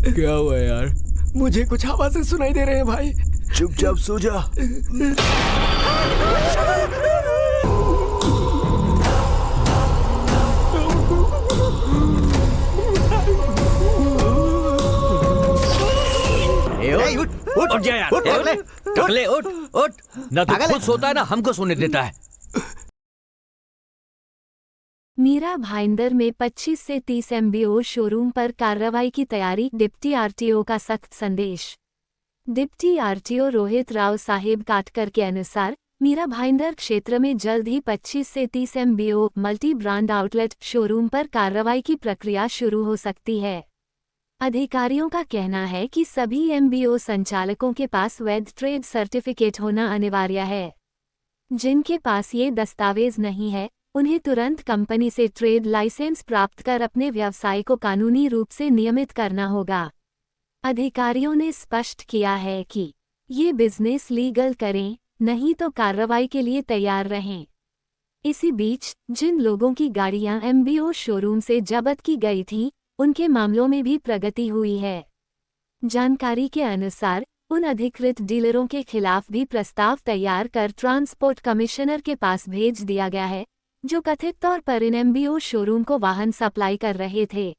क्या हुआ यार? मुझे कुछ आवाजें सुनाई दे रहे हैं भाई। चुपचाप सो जा। ए, उठ उठ जा यार। टकले टकले उठ उठ। ना तो खुद सोता है ना हमको सोने देता है। मीरा भाईंदर में 25 से 30 एमबीओ शोरूम पर कार्रवाई की तैयारी, डिप्टी आरटीओ का सख्त संदेश। डिप्टी आरटीओ रोहित राव साहेब काटकर के अनुसार मीरा भाईंदर क्षेत्र में जल्द ही 25 से 30 MBO multi brand outlet showroom पर कार्रवाई की प्रक्रिया शुरू हो सकती है। अधिकारियों का कहना है कि सभी एमबीओ संचालकों के पास वैध ट्रेड सर्टिफिकेट होना अनिवार्य है। जिनके पास ये दस्तावेज नहीं है उन्हें तुरंत कंपनी से ट्रेड लाइसेंस प्राप्त कर अपने व्यवसाय को कानूनी रूप से नियमित करना होगा। अधिकारियों ने स्पष्ट किया है कि ये बिजनेस लीगल करें, नहीं तो कार्रवाई के लिए तैयार रहें। इसी बीच जिन लोगों की गाड़ियां एमबीओ शोरूम से जब्त की गई थीं, उनके मामलों में भी प्रगति हुई है। जानकारी के अनुसार उन अधिकृत डीलरों के खिलाफ भी प्रस्ताव तैयार कर ट्रांसपोर्ट कमिश्नर के पास भेज दिया गया है, जो कथित तौर पर इन एमबीओ शोरूम को वाहन सप्लाई कर रहे थे।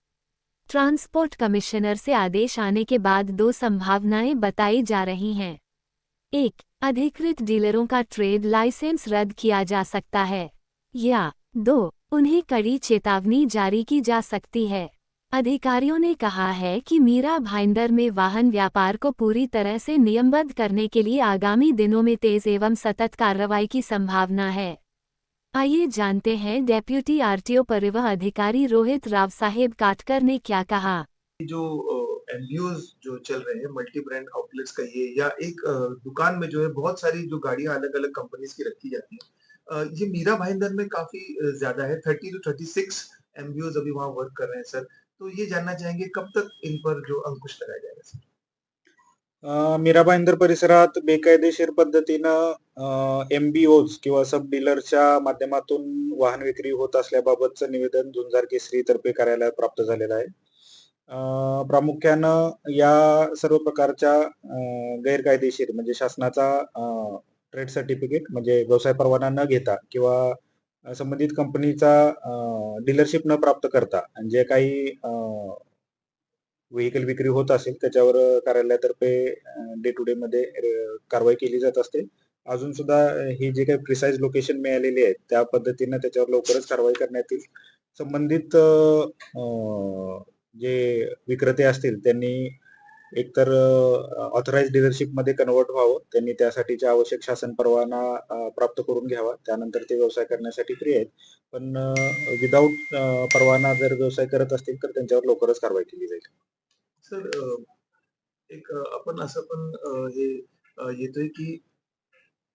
ट्रांसपोर्ट कमिश्नर से आदेश आने के बाद दो संभावनाएं बताई जा रही हैं। 1. अधिकृत डीलरों का ट्रेड लाइसेंस रद्द किया जा सकता है, या 2. उन्हें कड़ी चेतावनी जारी की जा सकती है। अधिकारियों ने कहा है कि मीरा भाईंदर में वाहन व्यापार को पूरी तरह से नियमबद्ध करने के लिए आगामी दिनों में तेज एवं सतत कार्रवाई की संभावना है। आइए जानते हैं डेप्यूटी आरटीओ परिवहन अधिकारी रोहित राव साहेब काटकर ने क्या कहा। जो एमबीओज जो चल रहे हैं मल्टी ब्रांड आउटलेट्स का ये या एक दुकान में जो है बहुत सारी जो गाड़ियां अलग अलग कंपनीज की रखी जाती है, ये मीरा भाईंदर में काफी ज्यादा है। 30 to 36 एमबीओज अभी वहाँ वर्क कर रहे हैं सर। तो ये जानना चाहेंगे कब तक इन पर जो अंकुश लगाया जाएगा सर? मीरा भाईंदर परिसरात बेकायदेशीर पद्धतीनं एमबीओज किंवा सब डीलरच्या माध्यमातून वाहन विक्री होत असल्याबाबतचं निवेदन झुंजार केसरी तर्फे कार्यालयात प्राप्त झालेलं आहे। प्रामुख्यानं या सर्व प्रकारच्या गैरकायदेशीर म्हणजे शासनाचा ट्रेड सर्टिफिकेट म्हणजे व्यवसाय परवाना न घेता किंवा संबंधित कंपनीचा डीलरशिप न प्राप्त करता जे काही व्हेइकल विक्री होत असेल त्याच्यावर कार्यालयातर्फे डे टू डे मध्ये कारवाई केली जात असते। अजून सुद्धा ही जे काही प्रिसाइज लोकेशन मिळालेली आहे त्या पद्धतीने त्याच्यावर लवकरच कारवाई करण्यात येईल। संबंधित जे विक्रेते असतील त्यांनी एकतर ऑथराइज डीलरशिप मध्ये कन्वर्ट व्हावं, त्यांनी त्यासाठीचा आवश्यक शासन परवाना प्राप्त करून घ्यावा, त्यानंतर ते व्यवसाय करण्यासाठी फ्री आहेत। पण विदाऊट परवाना जर व्यवसाय करत असतील तर त्यांच्यावर लवकरच कारवाई केली जाईल। सर एक आपण असं पण हे येतोय की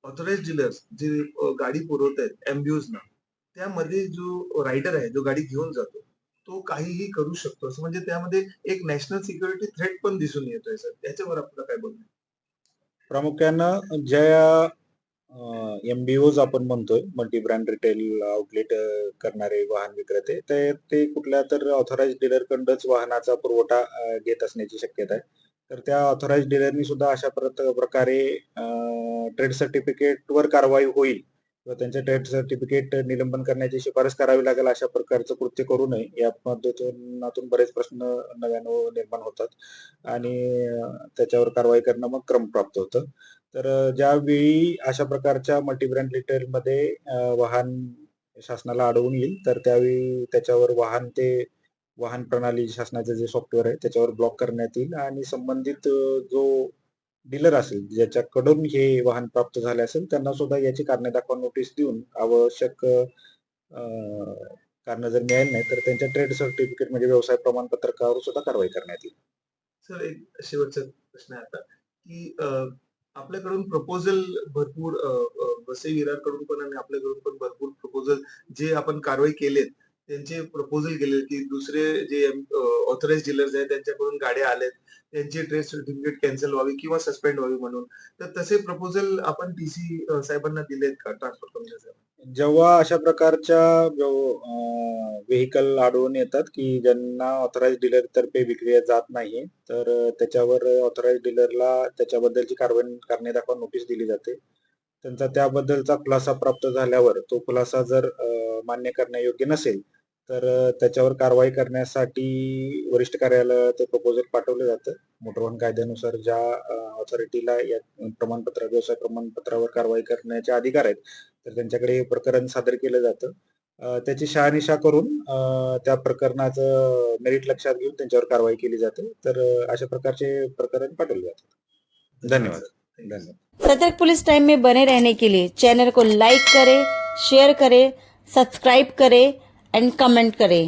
ऑथराइज डीलर्स जे गाडी पुरवत आहेत एमबीओजना, त्यामध्ये जो रायडर आहे जो गाडी घेऊन जातो तो काहीही करू शकतो, असं म्हणजे त्यामध्ये एक नॅशनल सिक्युरिटी थ्रेट पण दिसून येतोय सर। त्याच्यावर आपलं काय बोलणं? प्रामुख्यानं ज्या एमबीओज आपण म्हणतोय मल्टी ब्रँड रिटेल आउटलेट करणारे वाहन विक्रेते ते कुठल्या तर ऑथराइज डीलर कडूनच वाहनाचा पुरवठा घेत असण्याची शक्यता आहे। तर त्या ऑथराइज डीलरनी सुद्धा अशा प्रकारे ट्रेड सर्टिफिकेट वर कारवाई होईल किंवा त्यांचे ट्रेड सर्टिफिकेट निलंबन करण्याची शिफारस करावी लागेल अशा प्रकारचं कृत्य करू नये। या पद्धतीतून बरेच प्रश्न नव्यानं निर्माण होतात आणि त्याच्यावर कारवाई करणं मग क्रमप्राप्त होतं। तर ज्यावेळी अशा प्रकारच्या मल्टी ब्रँड रिटेलमध्ये वाहन शासनाला आढळून येईल तर त्यावेळी त्याच्यावर वाहन प्रणाली शासनाचं जे सॉफ्टवेअर आहे त्याच्यावर ब्लॉक करण्यात येईल आणि संबंधित जो डीलर असेल ज्याच्याकडून हे वाहन प्राप्त झाले असेल त्यांना सुद्धा याची कारणे दाखवा नोटीस देऊन आवश्यक कारण जर मिळाली नाही तर त्यांच्या ट्रेड सर्टिफिकेट म्हणजे व्यवसाय प्रमाणपत्रकावर सुद्धा कारवाई करण्यात येईल। सर एक शेवटचा प्रश्न आहे आता की आपल्याकडून प्रपोजल भरपूर वसई विरारकडून पण आणि आपल्याकडून पण भरपूर प्रपोजल जे आपण कारवाई केलेत त्यांचे प्रपोजल केले की दुसरे जे ऑथराइज डीलर्स आहेत त्यांच्याकडून गाड्या आल्यात त्यांची ट्रेड सर्टिफिकेट कॅन्सल व्हावी किंवा सस्पेंड व्हावी म्हणून, तर तसे प्रपोजल आपण टीसी साहेबांना दिलेत का ट्रान्सपोर्ट कमिशनर साहेब? जेव्हा अशा प्रकारच्या व्हेकल आढळून येतात की ज्यांना ऑथराइज डीलर तर्फे विक्री जात नाहीये, तर त्याच्यावर ऑथराइज डीलरला त्याच्याबद्दलची कारणे दाखवा नोटीस दिली जाते. त्यांचा त्याबद्दलचा खुलासा प्राप्त झाल्यावर तो खुलासा जर मान्य करण्यायोग्य नसेल, तर त्याच्यावर कारवाई करण्यासाठी वरिष्ठ कार्यालयाला ते प्रपोजल पाठवलं जातं. मोटर वाहन कायद्यानुसार ज्या ऑथॉरिटीला या व्यवसाय प्रमाणपत्रावर कारवाई करण्याचे अधिकार आहेत, तर त्यांच्याकडे हे प्रकरण सादर केलं जातं. त्याची शहानिशा करून त्या प्रकरणाचं मेरिट लक्षात घेऊन त्यांच्यावर कारवाई केली जाते. तर अशा प्रकारचे प्रकरण पाठवले जातात. धन्यवाद. धन्यवाद. सतर्क पुलिस टाइम में बने रहने के लिए चैनल को लाइक करें, शेयर करें, सब्सक्राइब करें एंड कमेंट करें।